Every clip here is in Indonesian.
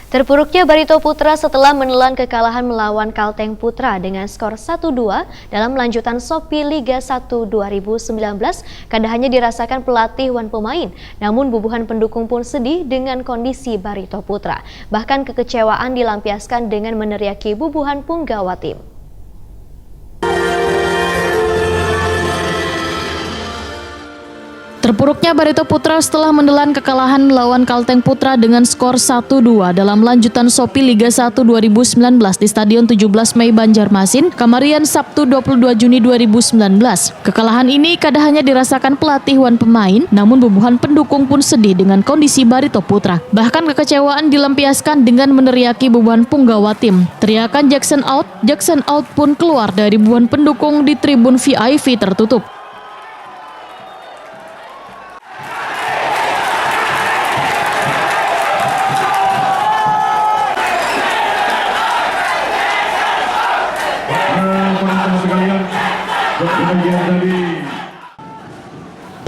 Terpuruknya Barito Putra setelah menelan kekalahan melawan Kalteng Putra dengan skor 1-2 dalam lanjutan Shopee Liga 1 2019 kada hanya dirasakan pelatih wan pemain, namun bubuhan pendukung pun sedih dengan kondisi Barito Putra. Bahkan kekecewaan dilampiaskan dengan meneriaki bubuhan punggawa tim. Terpuruknya Barito Putra setelah menelan kekalahan melawan Kalteng Putra dengan skor 1-2 dalam lanjutan Shopee Liga 1 2019 di Stadion 17 Mei Banjarmasin, Kamarian Sabtu 22 Juni 2019. Kekalahan ini kada hanya dirasakan pelatih wan pemain, namun bubuhan pendukung pun sedih dengan kondisi Barito Putra. Bahkan kekecewaan dilampiaskan dengan meneriaki bubuhan punggawa tim. Teriakan Jackson out pun keluar dari bubuhan pendukung di tribun VIP tertutup.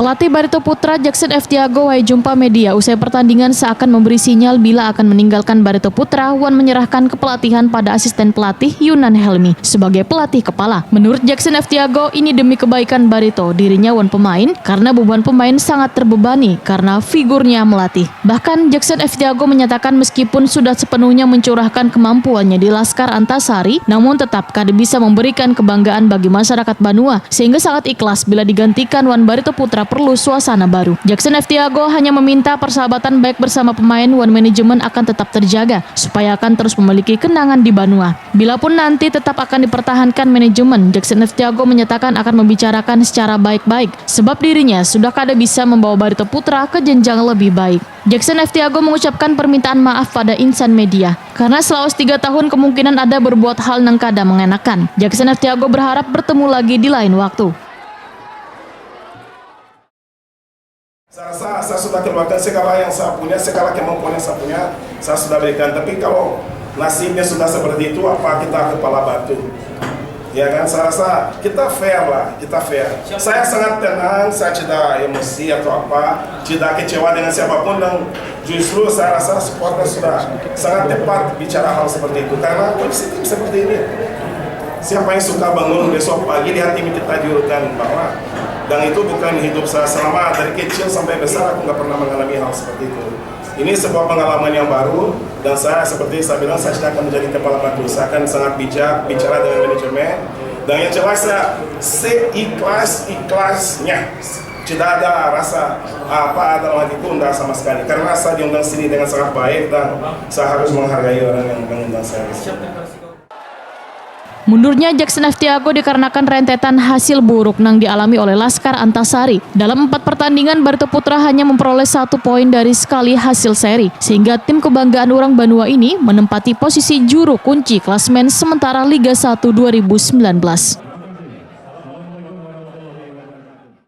Pelatih Barito Putra Jackson F. Tiago jumpa media usai pertandingan seakan memberi sinyal bila akan meninggalkan Barito Putra. Wan menyerahkan kepelatihan pada asisten pelatih Yunan Helmi sebagai pelatih kepala. Menurut Jackson F. Tiago, ini demi kebaikan Barito, dirinya wan pemain karena beban pemain sangat terbebani karena figurnya melatih. Bahkan Jackson F. Tiago menyatakan meskipun sudah sepenuhnya mencurahkan kemampuannya di Laskar Antasari, namun tetap kada bisa memberikan kebanggaan bagi masyarakat Banua, sehingga sangat ikhlas bila digantikan wan Barito Putra perlu suasana baru. Jackson F. Tiago hanya meminta persahabatan baik bersama pemain wan manajemen akan tetap terjaga supaya akan terus memiliki kenangan di Banua. Bila pun nanti tetap akan dipertahankan manajemen, Jackson F. Tiago menyatakan akan membicarakan secara baik-baik sebab dirinya sudah kada bisa membawa Barito Putra ke jenjang lebih baik. Jackson F. Tiago mengucapkan permintaan maaf pada insan media karena selama 3 tahun kemungkinan ada berbuat hal yang kada mengenakan. Jackson F. Tiago berharap bertemu lagi di lain waktu. Saya sudah keluarkan segala yang saya punya, segala kemampuan yang saya punya, saya sudah berikan. Tapi kalau nasibnya sudah seperti itu, apa kita kepala batu? Ya kan, saya rasa kita fair lah, kita fair. Saya sangat tenang, saya tidak emosi atau apa, tidak kecewa dengan siapapun, dan justru saya rasa supporter sudah sangat tepat bicara hal seperti itu. Karena kondisi tim seperti ini, siapa yang suka bangun besok pagi lihat tim kita diurutkan bawah. Dan itu bukan hidup saya selama dari kecil sampai besar, aku nggak pernah mengalami hal seperti itu. Ini sebuah pengalaman yang baru, dan saya seperti saya bilang, saya tidak akan menjadi kepala batu. Saya akan sangat bijak bicara dengan manajemen, dan yang jelas saya seikhlas-ikhlasnya. Tidak ada rasa apa dalam hatiku, tidak sama sekali. Karena saya diundang sini dengan sangat baik, dan saya harus menghargai orang yang mengundang saya. Mundurnya Jackson F. Tiago dikarenakan rentetan hasil buruk yang dialami oleh Laskar Antasari. Dalam 4 pertandingan, Barito Putra hanya memperoleh 1 poin dari sekali hasil seri, sehingga tim kebanggaan orang Banua ini menempati posisi juru kunci klasemen sementara Liga 1 2019.